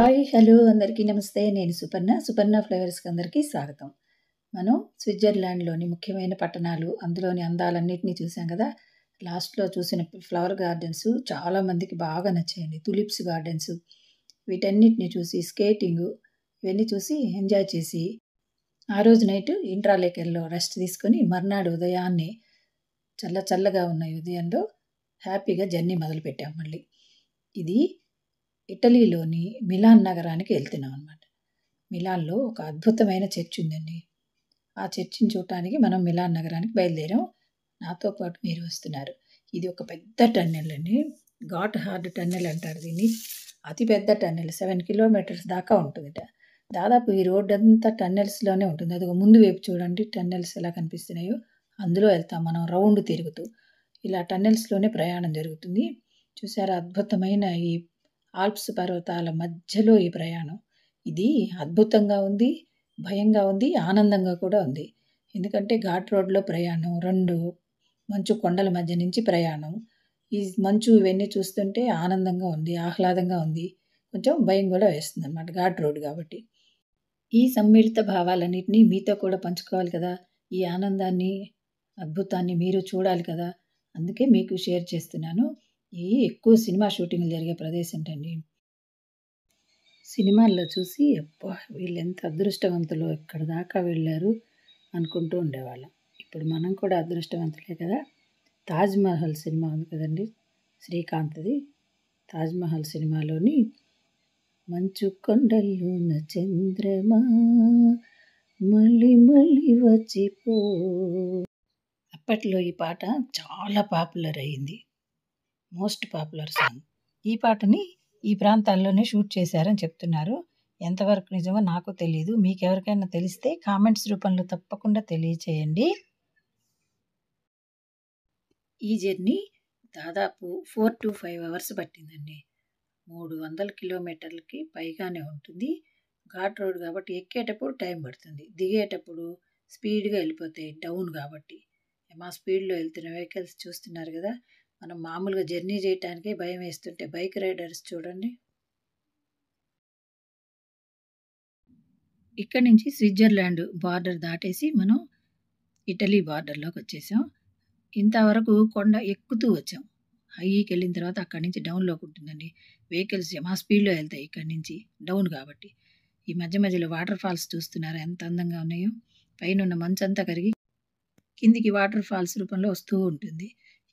Hi! Hello! అందరికీ నమస్తే. నేను సుపర్ణ. సుపర్ణ ఫ్లేవర్స్‌కి అందరికీ స్వాగతం. మనం స్విట్జర్లాండ్‌లోని ముఖ్యమైన పట్టణాలు, అందులోని అందాలన్నిటిని చూసాం గదా! లాస్ట్‌లో చూసిన ఫ్లవర్ గార్డెన్స్ చాలా మందికి బాగా నచ్చాయండి. తులిప్స్ గార్డెన్స్ వీటన్నిటిని చూసి స్కేటింగు ఇవన్నీ చూసి ఎంజాయ్ చేసి, ఆ రోజు నైట్ ఇంట్రాలేకెర్‌లో రెస్ట్ తీసుకొని మర్నాడు ఉదయాన్నే చల్లగా ఉన్న ఈ ఉదయంలో హ్యాపీగా జర్నీ మొదలుపెట్టాం మళ్ళీ. ఇది ఇటలీలోని మిలాన్ నగరానికి వెళ్తున్నామనమాట. మిలాన్‌లో ఒక అద్భుతమైన చర్చ్ ఉందండి. ఆ చర్చిని చూడటానికి మనం మిలాన్ నగరానికి బయలుదేరాం. నాతో పాటు మీరు వస్తున్నారు. ఇది ఒక పెద్ద టన్నెల్ అండి. ఘాట్ హార్డ్ టన్నెల్ అంటారు దీన్ని. అతి పెద్ద టన్నెల్ 7 కిలోమీటర్స్ దాకా ఉంటుందట. దాదాపు ఈ రోడ్డంతా టన్నెల్స్‌లోనే ఉంటుంది. అదిగో ముందు వైపు చూడండి టన్నెల్స్ ఎలా కనిపిస్తున్నాయో. అందులో వెళ్తాం మనం రౌండ్ తిరుగుతూ. ఇలా టన్నెల్స్‌లోనే ప్రయాణం జరుగుతుంది. చూసారా అద్భుతమైన ఈ ఆల్ప్స్ పర్వతాల మధ్యలో ఈ ప్రయాణం. ఇది అద్భుతంగా ఉంది, భయంగా ఉంది, ఆనందంగా కూడా ఉంది. ఎందుకంటే ఘాట్ రోడ్‌లో ప్రయాణం, 2 మంచు కొండల మధ్య నుంచి ప్రయాణం. ఈ మంచు ఇవన్నీ చూస్తుంటే ఆనందంగా ఉంది, ఆహ్లాదంగా ఉంది. కొంచెం భయం కూడా వేస్తుందనమాట ఘాట్ రోడ్ కాబట్టి. ఈ సమ్మిళిత భావాలన్నిటిని మీతో కూడా పంచుకోవాలి కదా! ఈ ఆనందాన్ని, అద్భుతాన్ని మీరు చూడాలి కదా! అందుకే మీకు షేర్ చేస్తున్నాను. ఇది ఎక్కువ సినిమా షూటింగ్‌లు జరిగే ప్రదేశంటండి. సినిమాల్లో చూసి అబ్బా! వీళ్ళెంత అదృష్టవంతులో ఇక్కడి దాకా వెళ్లారు అనుకుంటూ ఉండేవాళ్ళం. ఇప్పుడు మనం కూడా అదృష్టవంతులే కదా! 'తాజ్‌మహల్' సినిమా ఉంది కదండీ! శ్రీకాంత్‌ది. 'తాజ్‌మహల్' సినిమాలోని మంచు కొండల్లోన చంద్రమా మళ్ళీ వచ్చిపో అప్పట్లో ఈ పాట చాలా పాపులర్ అయింది. Most popular song. ఈ పాటని ఈ ప్రాంతాల్లోనే షూట్ చేశారని చెప్తున్నారు. ఎంతవరకు నిజమో నాకు తెలీదు. మీకెవరికైనా తెలిస్తే కామెంట్స్ రూపంలో తప్పకుండా తెలియచేయండి. ఈ జర్నీ దాదాపు 4-5 అవర్స్ పట్టిందండి. 300 కిలోమీటర్లకి పైగానే ఉంటుంది. ఘాట్ రోడ్ కాబట్టి ఎక్కేటప్పుడు టైం పడుతుంది. దిగేటప్పుడు స్పీడ్‌గా వెళ్ళిపోతాయి డౌన్ కాబట్టి. మా స్పీడ్‌లో వెళ్తున్న వెహికల్స్ చూస్తున్నారు కదా! మనం మామూలుగా జర్నీ చేయటానికే భయం వేస్తుంటే బైక్ రైడర్స్ చూడండి. ఇక్కడి నుంచి స్విట్జర్లాండ్ బార్డర్ దాటేసి మనం ఇటలీ బార్డర్‌లోకి వచ్చేసాం. ఇంతవరకు కొండ ఎక్కుతూ వచ్చాం. హైకి వెళ్ళిన తర్వాత అక్కడి నుంచి డౌన్‌లోకి ఉంటుందండి. వెహికల్స్ యమా స్పీడ్‌లో వెళ్తాయి ఇక్కడి నుంచి డౌన్ కాబట్టి. ఈ మధ్యలో వాటర్ ఫాల్స్ చూస్తున్నారా ఎంత అందంగా ఉన్నాయో. పైనున్న మంచంతా కరిగి కిందికి వాటర్ ఫాల్స్ రూపంలో వస్తూ ఉంటుంది.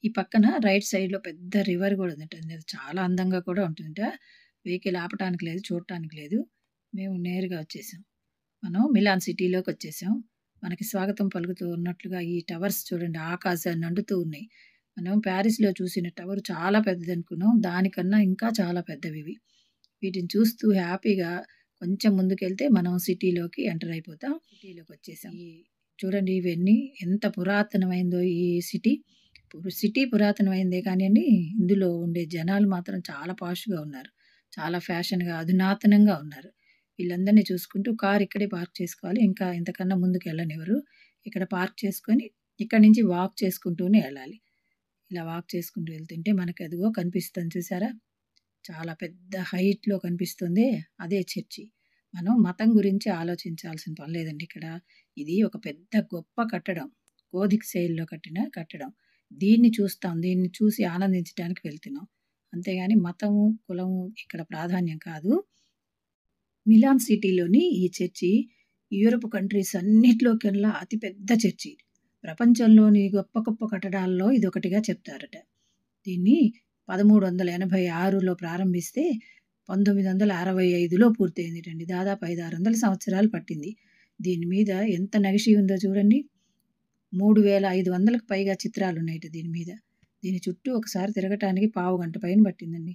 ఈ పక్కన రైట్ సైడ్‌లో పెద్ద రివర్ కూడా ఉందట. అది చాలా అందంగా కూడా ఉంటుందట. వెహికల్ ఆపటానికి లేదు, చూడటానికి లేదు. మేము నేరుగా వచ్చేసాం. మనం మిలాన్ సిటీలోకి వచ్చేసాం. మనకి స్వాగతం పలుకుతూ ఉన్నట్లుగా ఈ టవర్స్ చూడండి ఆకాశాన్ని అంటుతూ ఉన్నాయి. మనం ప్యారిస్‌లో చూసిన టవర్ చాలా పెద్దదనుకున్నాం. దానికన్నా ఇంకా చాలా పెద్దవివి. వీటిని చూస్తూ హ్యాపీగా కొంచెం ముందుకెళ్తే మనం సిటీలోకి ఎంటర్ అయిపోతాం. సిటీలోకి వచ్చేసాం. చూడండి ఇవన్నీ ఎంత పురాతనమైందో ఈ సిటీ. సిటీ పురాతనమైందే కానియండి, ఇందులో ఉండే జనాలు మాత్రం చాలా పాష్‌గా ఉన్నారు. చాలా ఫ్యాషన్‌గా, అధునాతనంగా ఉన్నారు. వీళ్ళందరిని చూసుకుంటూ కార్ ఇక్కడే పార్క్ చేసుకోవాలి. ఇంకా ఇంతకన్నా ముందుకెళ్ళనివ్వరు. ఇక్కడ పార్క్ చేసుకొని ఇక్కడి నుంచి వాక్ చేసుకుంటూనే ఎళ్ళాలి. ఇలా వాక్ చేసుకుంటూ వెళ్తుంటే మనకు అదిగో కనిపిస్తుంది చూసారా? చాలా పెద్ద హైట్‌లో కనిపిస్తుంది. అదే చర్చి. మనం మతం గురించి ఆలోచించాల్సిన పని లేదండి ఇక్కడ. ఇది ఒక పెద్ద గొప్ప కట్టడం. గోధిక్ శైలిలో కట్టిన కట్టడం. దీన్ని చూస్తాం. దీన్ని చూసి ఆనందించడానికి వెళ్తున్నాం. అంతేగాని మతము, కులము ఇక్కడ ప్రాధాన్యం కాదు. మిలాన్ సిటీలోని ఈ చర్చి యూరప్ కంట్రీస్ అన్నిట్లోకెల్లా అతి పెద్ద చర్చి. ప్రపంచంలోని గొప్ప గొప్ప కట్టడాల్లో ఇదొకటిగా చెప్తారట. దీన్ని 1386లో ప్రారంభిస్తే 1965లో పూర్తయిందిటండి. దాదాపు 500-600 సంవత్సరాలు పట్టింది. దీని మీద ఎంత నగిషి ఉందో చూడండి. 3500కి పైగా చిత్రాలున్నాయట దీని మీద. దీని చుట్టూ ఒకసారి తిరగటానికి పావుగంట పైన పట్టిందండి.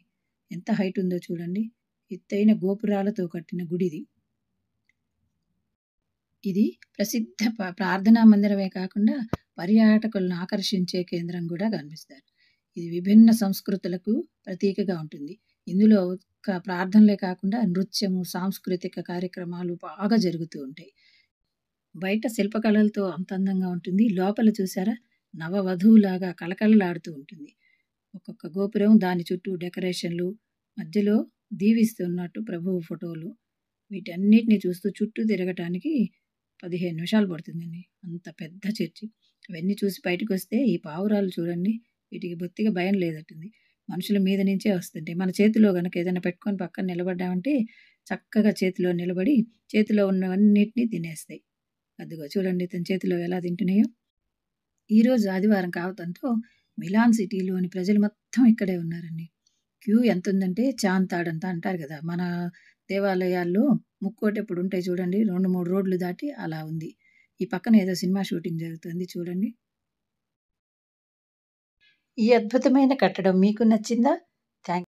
ఎంత హైట్ ఉందో చూడండి. ఎత్తైన గోపురాలతో కట్టిన గుడిది. ఇది ప్రసిద్ధ ప్రార్థనా మందిరమే కాకుండా పర్యాటకులను ఆకర్షించే కేంద్రం కూడా కనిపిస్తారు. ఇది విభిన్న సంస్కృతులకు ప్రతీకగా ఉంటుంది. ఇందులో ప్రార్థనలే కాకుండా నృత్యము, సాంస్కృతిక కార్యక్రమాలు బాగా జరుగుతూ ఉంటాయి. బయట శిల్పకళలతో అంత అందంగా ఉంటుంది. లోపల చూసారా నవవధువులాగా కళకళలాడుతూ ఉంటుంది. ఒక్కొక్క గోపురం దాని చుట్టూ డెకరేషన్‌లు, మధ్యలో దీవిస్తున్నట్టు ప్రభువు ఫోటోలు. వీటన్నిటిని చూస్తూ చుట్టూ తిరగటానికి 15 నిమిషాలు పడుతుందండి. అంత పెద్ద చర్చి. అవన్నీ చూసి బయటకొస్తే ఈ పావురాలు చూడండి, వీటికి బొత్తిగా భయం లేనట్టుంది. మనుషుల మీద నుంచే వస్తుంటాయి. మన చేతిలో గనక ఏదైనా పెట్టుకొని పక్కన నిలబడ్డామంటే చక్కగా చేతిలో నిలబడి చేతిలో ఉన్నవన్నిటిని తినేస్తాయి. అదిగో చూడండి తన చేతిలో ఎలా తింటున్నాయో. ఈరోజు ఆదివారం కావటంతో మిలాన్ సిటీలోని ప్రజలు మొత్తం ఇక్కడే ఉన్నారండి. క్యూ ఎంతుందంటే చాంతాడంత అంటారు గదా! మన దేవాలయాల్లో ముక్కోటెప్పుడుంటాయి చూడండి. 2, 3 రోడ్లు దాటి అలా ఉంది. ఈ పక్కన ఏదో సినిమా షూటింగ్ జరుగుతుంది చూడండి. ఈ అద్భుతమైన కట్టడం మీకు నచ్చిందా?